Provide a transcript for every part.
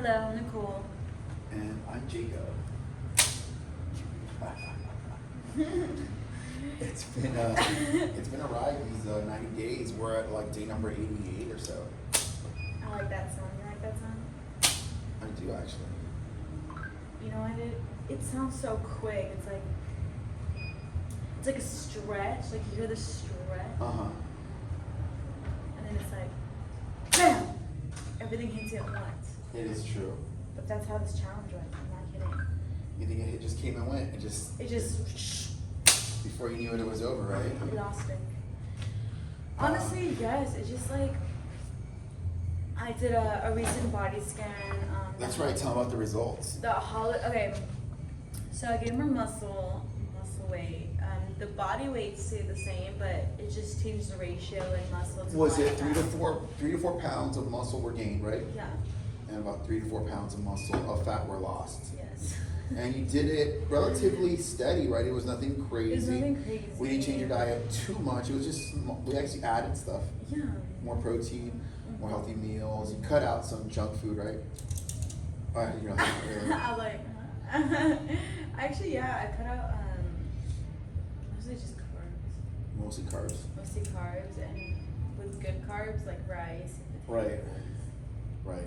Hello, I'm Nicole. And I'm Jacob. It's been a ride these 90 days. We're at like day number 88 or so. I like that song. You like that song? I do actually. You know what? It sounds so quick. It's like a stretch. Like you hear the stretch, Uh-huh. and then it's like, bam! Everything hits you at once. It is true. But that's how this challenge went. I'm not kidding. You think it just came and went? It just Before you knew it, it was over, right? elastic. Honestly, yes. It's just like I did a recent body scan. That's right. Tell them about the results. Okay, so I gained more muscle weight. The body weight stayed the same, but it just changed the ratio in muscle to Was body it fat. 3 to 4 pounds of muscle were gained, right? Yeah. And about 3 to 4 pounds of fat were lost. Yes. And you did it relatively steady, right? It was nothing crazy. It was nothing crazy. We didn't change your diet too much. It was just, we actually added stuff. Yeah. More protein, more healthy meals. You cut out some junk food, right? You know, really. I like. Actually, yeah, I cut out mostly just carbs. Mostly carbs. Mostly carbs, and with good carbs like rice. And Right. Right.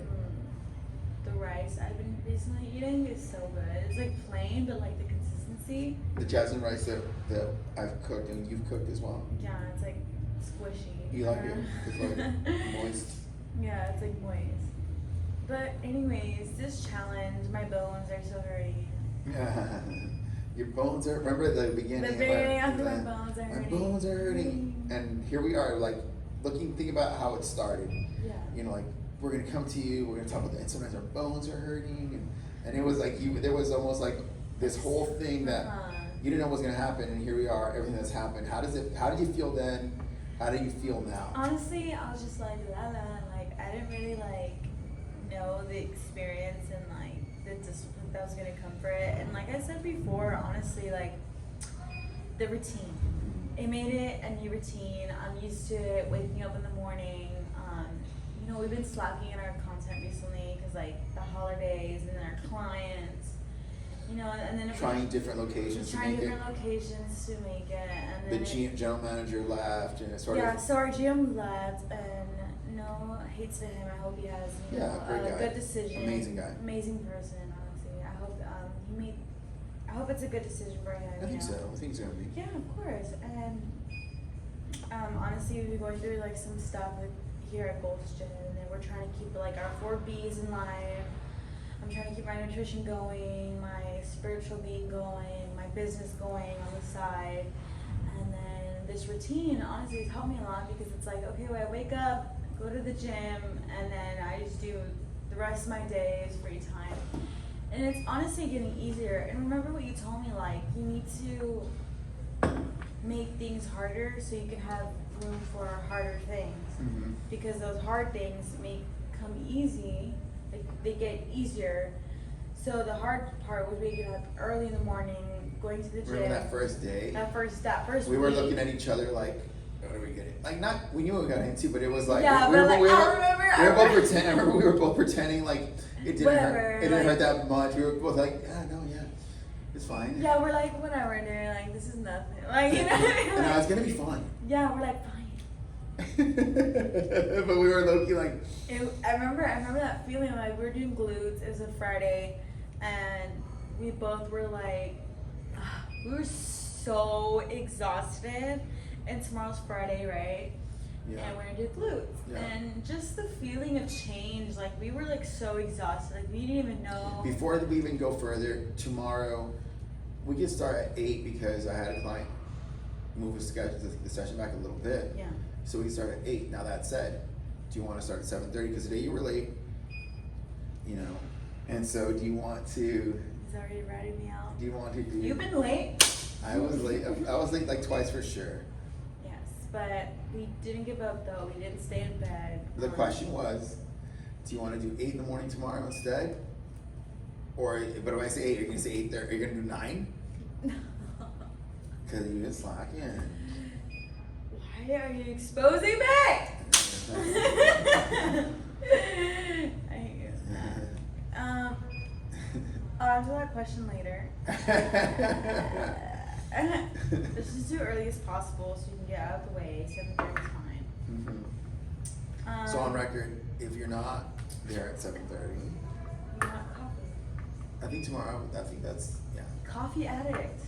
The rice I've been recently eating is so good. It's like plain, but like the consistency. The jasmine rice that I've cooked and you've cooked as well. Yeah, it's like squishy. You like it? It's like moist. Yeah, it's like moist. But anyways, this challenge, my bones are so hurting. Your bones are, remember at the beginning? The beginning of my bones are My hurting. bones are hurting. And here we are, like, think about how it started. Yeah. You know, like, we're going to come to you, we're going to talk about and sometimes our bones are hurting. And it was like, there was almost like this whole thing that you didn't know what was going to happen. And here we are, everything that's happened. How did you feel then? How do you feel now? Honestly, I was just like, la la. Like, I didn't really, like, know the experience and, like, the discipline that was going to come for it. And like I said before, honestly, like, the routine. It made it a new routine. I'm used to it, waking up in the morning. You know, we've been slacking in our content recently because, like, the holidays and then our clients, you know, and then Trying different locations to trying make it. different locations to make it. And The then general manager left and it sort of. yeah, so our GM left, and no hates to him. I hope he has Great guy. good decision. Amazing guy. Amazing person, honestly. I hope it's a good decision for him. I think so. I think it's going to be. Yeah, of course. And honestly, we've been going through like some stuff here at Gold's Gym, and then we're trying to keep like our 4 B's in life. I'm trying to keep my nutrition going, my spiritual being going, my business going on the side. And then this routine, honestly, has helped me a lot because it's like, okay, well, I wake up, go to the gym, and then I just do the rest of my day is free time. And it's honestly getting easier. And remember what you told me, like, you need to make things harder so you can have room for harder things. Mm-hmm. Because those hard things come easy, they get easier. So the hard part was waking up early in the morning, going to the gym. Remember that first day? That first We were week. looking at each other like, what are we getting? Like, we knew what we got into, but it was like, Yeah, we were but, like, I remember- pretending. I remember we were both pretending like it didn't Whatever, hurt. It didn't like- hurt that much. We were both like, yeah, no, yeah, it's fine. Yeah, we're like, whatever, and they're like, this is nothing. Like, you know what I mean? And it's gonna be fun. Yeah, we're like, fine. But we were low-key like. I remember that feeling, like, we were doing glutes, it was a Friday, and we both were like, we were so exhausted, and tomorrow's Friday, right? Yeah. And we're gonna do glutes. Yeah. And just the feeling of change, like, we were like so exhausted, like, we didn't even know. Before we even go further, tomorrow we could start at 8 because I had a client move the session back a little bit. Yeah. So we can start at 8. Now that said, do you want to start at 7:30? Because today you were late, you know. And so do you want to? He's already ratting me out. Do you want to do? You've been late. I was late. I was late like twice for sure. Yes, but we didn't give up though. We didn't stay in bed. The question was, do you want to do 8 in the morning tomorrow instead? Or, but if I say 8, are you gonna say 8:30? Are you gonna do 9? Because you didn't slack in. Why are you exposing me? I hate you. answer that question later. This is too early as possible so you can get out of the way. 7:30 is fine. Mm-hmm. So on record, if you're not there at 7:30, You want coffee? I think tomorrow. I think that's yeah. Coffee addict.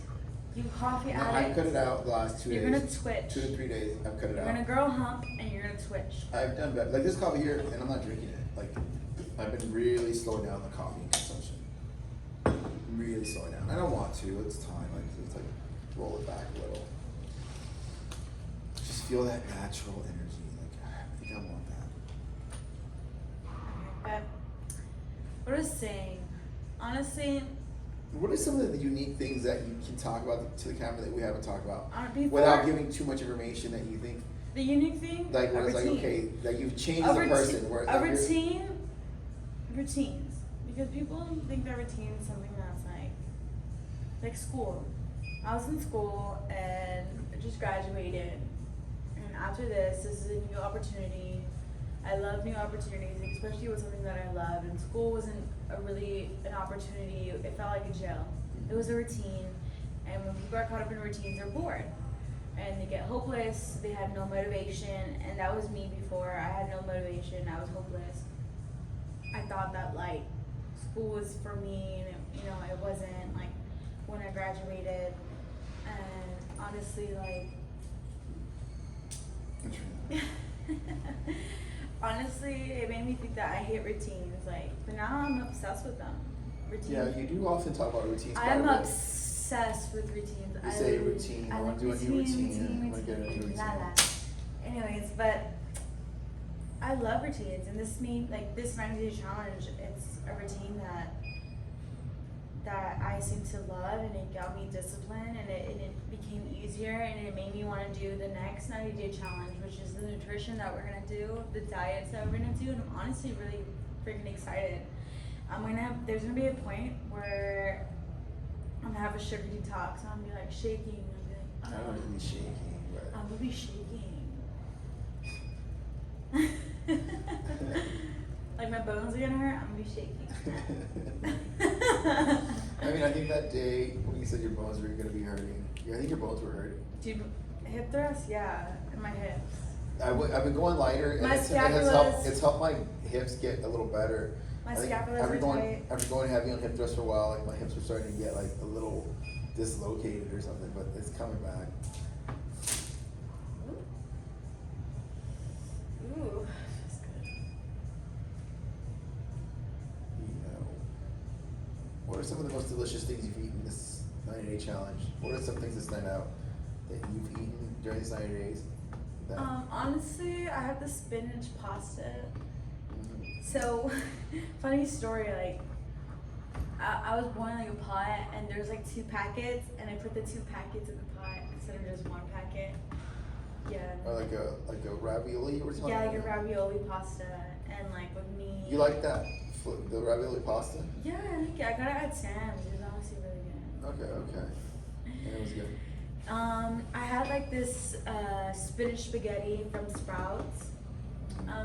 You coffee No, addict. I cut it out the last 2 days. You're gonna twitch. 2 to 3 days. I've cut it You're out. gonna girl hump and you're gonna twitch. I've done better. Like this coffee here, and I'm not drinking it. Like I've been really slowing down the coffee consumption. Really slowing down. I don't want to. It's time. Like it's like roll it back a little. Just feel that natural energy. Like I think I want that. Okay, but what I was saying, honestly, What are some of the unique things that you can talk about to the camera that we haven't talked about before, without giving too much information that you think the unique thing, like a where it's like routine. okay that you've changed as a person where A routine, routines, because people think that routine is something that's like school. I was in school and I just graduated, and after this is a new opportunity. I love new opportunities, especially with something that I love. And school wasn't really an opportunity. It felt like a jail. It was a routine, and when people are caught up in routines, they're bored, and they get hopeless. They have no motivation, and that was me before. I had no motivation. I was hopeless. I thought that like school was for me, and it wasn't. Like when I graduated, and honestly, like. Honestly, it made me think that I hate routines, but now I'm obsessed with them. Routines. Yeah, you do often talk about routines. I'm obsessed with routines. You say routine. I want to do a new routine. I want to get a new routine. Anyways, but I love routines, and this 90-day challenge. It's a routine that I seem to love, and it got me disciplined, and it became easier, and it made me want to do the next 90-day challenge, which is the nutrition that we're gonna do, the diets that we're gonna do, and I'm honestly really freaking excited. There's gonna be a point where I'm gonna have a sugar detox, and I'm gonna be like shaking, and I don't want to be shaking, but I'm gonna be shaking. Like my bones are gonna hurt, I'm gonna be shaking. I mean, I think that day when you said your bones were going to be hurting, I think your bones were hurting. Dude, hip thrust, yeah, in my hips. I've been going lighter, and My it's helped my hips get a little better. My I think scapulas after are tight. after going heavy on hip thrust for a while, like my hips were starting to get like a little dislocated or something, but it's coming back. Ooh, that's good. What are some of the most delicious things you've eaten this 90-day challenge? What are some things that stand out that you've eaten during these 90 days? Honestly, I had the spinach pasta. Mm-hmm. So, funny story, I was boiling a pot, and there's 2 packets, and I put the 2 packets in the pot instead of just 1 packet. Yeah. Or like a ravioli or something? Yeah, like a ravioli pasta, and with me. You like that? The ravioli pasta? Yeah, I like it. I got it at Sam's. It was honestly really good. Okay. And it was good. I had this spinach spaghetti from Sprouts.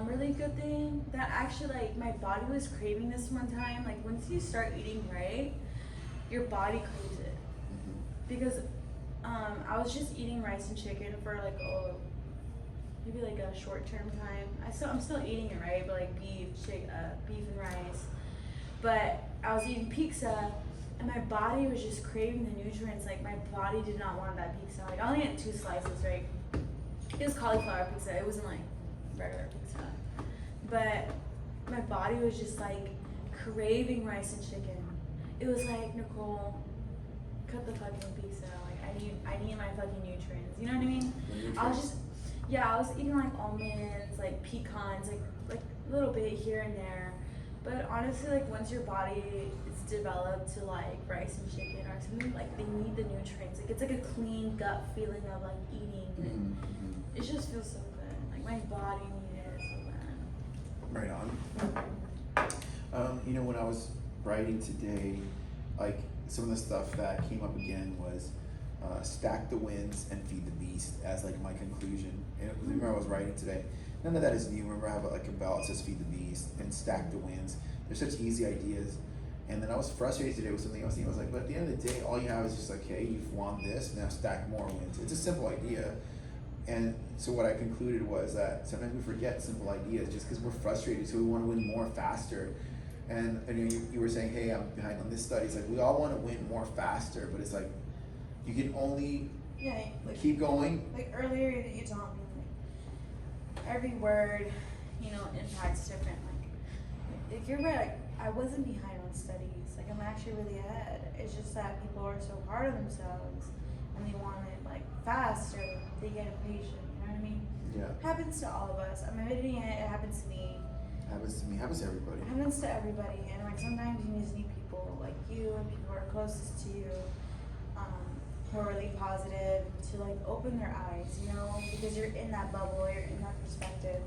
Really good thing that actually my body was craving this one time. Once you start eating right, your body craves it. Mm-hmm. Because I was just eating rice and chicken for maybe a short-term time. I'm still eating it, right? But beef and rice. But I was eating pizza, and my body was just craving the nutrients. My body did not want that pizza. I only ate 2 slices, right? It was cauliflower pizza. It wasn't regular pizza. But my body was just craving rice and chicken. It was Nicole, cut the fucking pizza. I need my fucking nutrients. You know what I mean? I was eating almonds, pecans, a little bit here and there. But honestly, once your body is developed to rice and chicken or something, they need the nutrients. It's a clean gut feeling of eating. And it just feels so good. My body needed it so bad. Right on. When I was writing today, some of the stuff that came up again was stack the wins and feed the beast as my conclusion. And remember I was writing today. None of that is new. Remember I have a belt that says feed the beast and stack the wins. They're such easy ideas. And then I was frustrated today with something else. I was like, but at the end of the day, all you have is just like, hey, you've won this, now stack more wins. It's a simple idea. And so what I concluded was that sometimes we forget simple ideas just because we're frustrated, so we want to win more faster. And you were saying, hey, I'm behind on this study. It's like we all want to win more faster, but it's like you can only keep going. Like earlier that you taught me, like every word, impacts different. Like you're right. Like, I wasn't behind on studies. Like I'm actually really ahead. It's just that people are so hard on themselves and they want it like fast, or they get impatient. You know what I mean? Yeah. Happens to all of us. I'm admitting it. It happens to me. Happens to me. Happens to everybody. Happens to everybody. And like sometimes you just need people like you and people who are closest to you, who are really positive, to like open their eyes. Because you're in that bubble, you're in that perspective,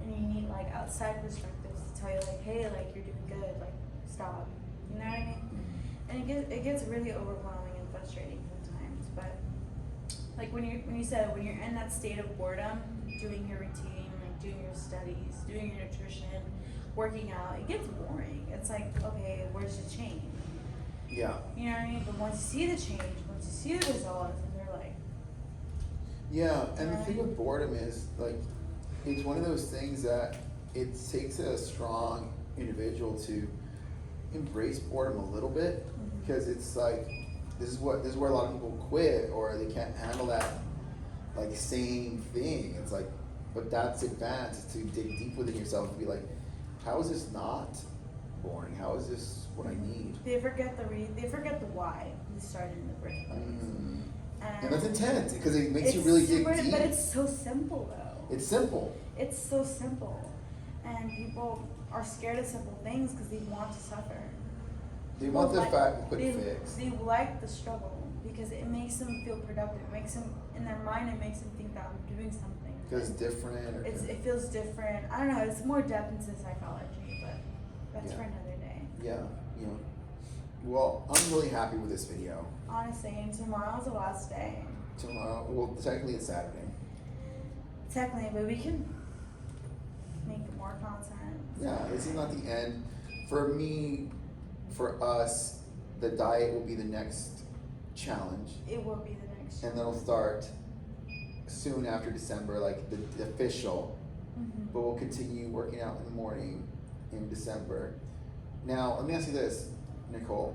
and you need like outside perspectives to tell you like, hey, like you're doing good, like stop. You know what I mean? And it gets really overwhelming and frustrating sometimes. But like when you said when you're in that state of boredom, doing your routine, like doing your studies, doing your nutrition, working out, it gets boring. It's like, okay, where's the change? Yeah. You know what I mean? But once you see the change, once you see the results, and they're like, yeah. And the thing with boredom is like it's one of those things that it takes a strong individual to embrace boredom a little bit, because it's like this is where a lot of people quit, or they can't handle that like same thing. It's like, but that's advanced, to dig deep within yourself and be like, how is this not boring? How is this what I need? they forget the why we started in the first place. And that's intense because it makes you really dig deep. But it's so simple though. It's simple. It's so simple, and people are scared of simple things because they want to suffer. They want the quick fix. They like the struggle because it makes them feel productive. It makes them, in their mind, it makes them think that I'm doing something. Feels different. Or it feels different. I don't know. It's more depth into psychology, but that's for another day. Yeah. Well, I'm really happy with this video. Honestly, and tomorrow's the last day. Tomorrow, well, technically it's Saturday. Technically, but we can make more content. Yeah, this is not the end. For me, for us, the diet will be the next challenge. It will be the next. And then it'll start soon after December, like the official. But we'll continue working out in the morning in December. Now, let me ask you this, Nicole.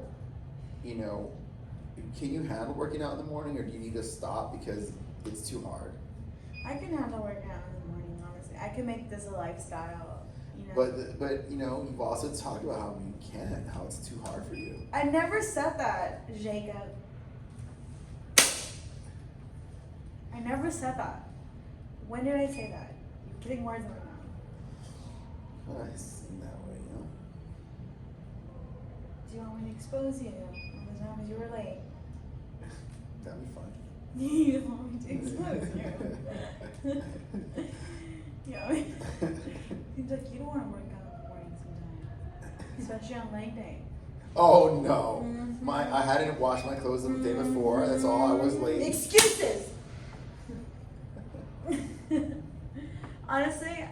Can you handle working out in the morning, or do you need to stop because it's too hard? I can handle working out in the morning, honestly. I can make this a lifestyle, But you've also talked about how you can't, how it's too hard for you. I never said that, Jacob. I never said that. When did I say that? You're putting words in my mouth. Well, it seemed that way, Do you want me to expose you? All the times you were late. That'd be fun. You want me to expose you? Seems like you don't want to work out in the morning sometimes, especially on leg day. Oh no, I hadn't washed my clothes the day before. That's all. I was late. Excuses. Honestly,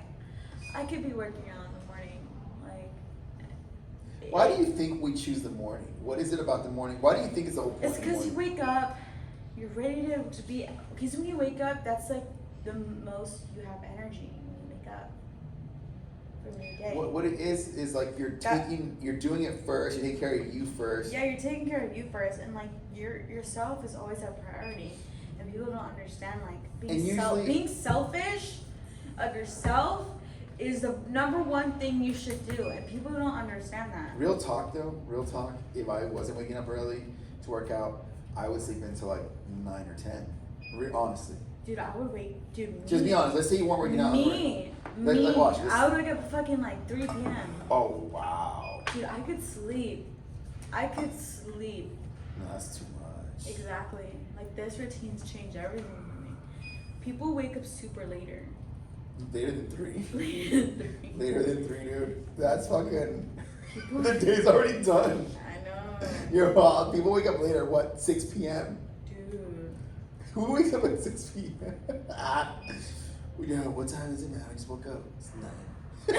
I could be working out in the morning. Why do you think we choose the morning? What is it about the morning? Why do you think it's the whole point? It's because you wake up, you're ready to be. Because when you wake up, that's like the most you have energy when you wake up for the day. What it is like you're doing it first. You take care of you first. Yeah, you're taking care of you first, and like yourself is always a priority. And people don't understand being selfish of yourself is the number one thing you should do, and people don't understand that. Real talk though, if I wasn't waking up early to work out, I would sleep until like 9 or 10. Honestly. Dude, I would wake. Just be honest. Let's say you weren't working out. Watch this. I would wake up fucking like 3 p.m. Oh wow. Dude, I could sleep. No, that's too much. Exactly. Like this routine's changed everything for me. People wake up super later. Later than 3. Later than 3, dude. That's fucking. The day's already done. I know. People wake up later. What? 6 p.m. Dude. Who wakes up at 6 p.m.? Yeah. What time is it, man? I just woke up. It's 9.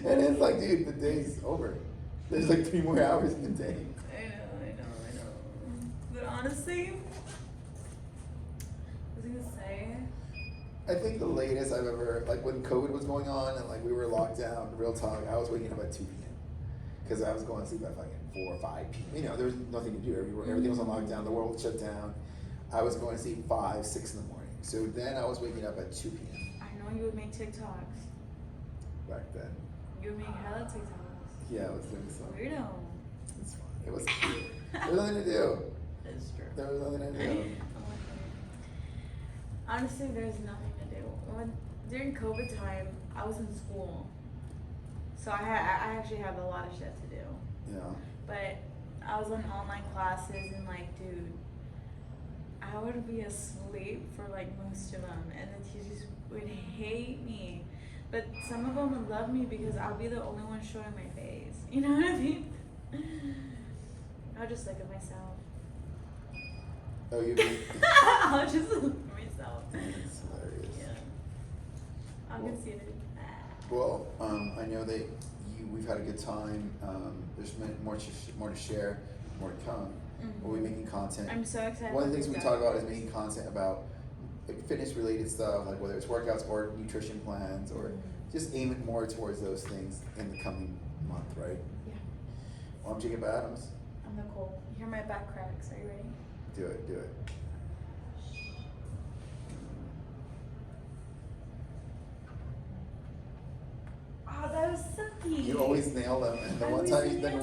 And it's like, dude, the day's over. There's like 3 more hours in the day. I know. But honestly, what was I gonna say? I think the latest I've ever, like when COVID was going on and like we were locked down, real talk, I was waking up at 2 p.m. Because I was going to sleep at fucking 4 or 5 p.m. You know, there was nothing to do. Everything was on lockdown. The world shut down. I was going to sleep 5, 6 in the morning. So then I was waking up at 2 p.m. I know you would make TikToks. back then. You would make hella TikToks. Yeah, I was doing something. Weirdo. It's fine. It was cute. There was nothing to do. That's true. There was nothing to do. Honestly, there's nothing to do. During COVID time, I was in school, so I actually have a lot of shit to do. Yeah. But I was on online classes and like, dude, I would be asleep for like most of them, and the teachers would hate me. But some of them would love me because I'll be the only one showing my face. You know what I mean? I'll just look at myself. Oh, you mean? I'll just look at myself. It's hilarious. Yeah. I'm Well- conceited. Well, I know that we've had a good time. There's more to share, more to come. We'll be making content. I'm so excited. One of the about things we this talk stuff. about is making content about like, fitness-related stuff, like whether it's workouts or nutrition plans, or just aim it more towards those things in the coming month, right? Yeah. Well, I'm Jacob Adams. I'm Nicole. You hear my back cracks. Are you ready? Do it, do it. Oh, that was sucky. You always nail them, and the I one always time, nail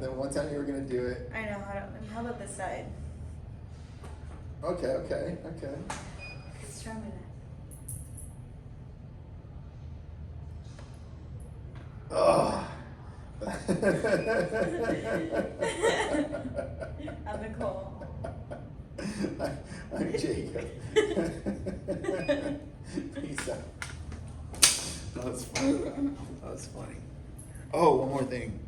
the one time you were gonna do it. I know. How about this side? Okay. Let's try my neck. Oh. I'm Nicole. I'm Jacob. Peace out. That was funny. Oh, one more thing.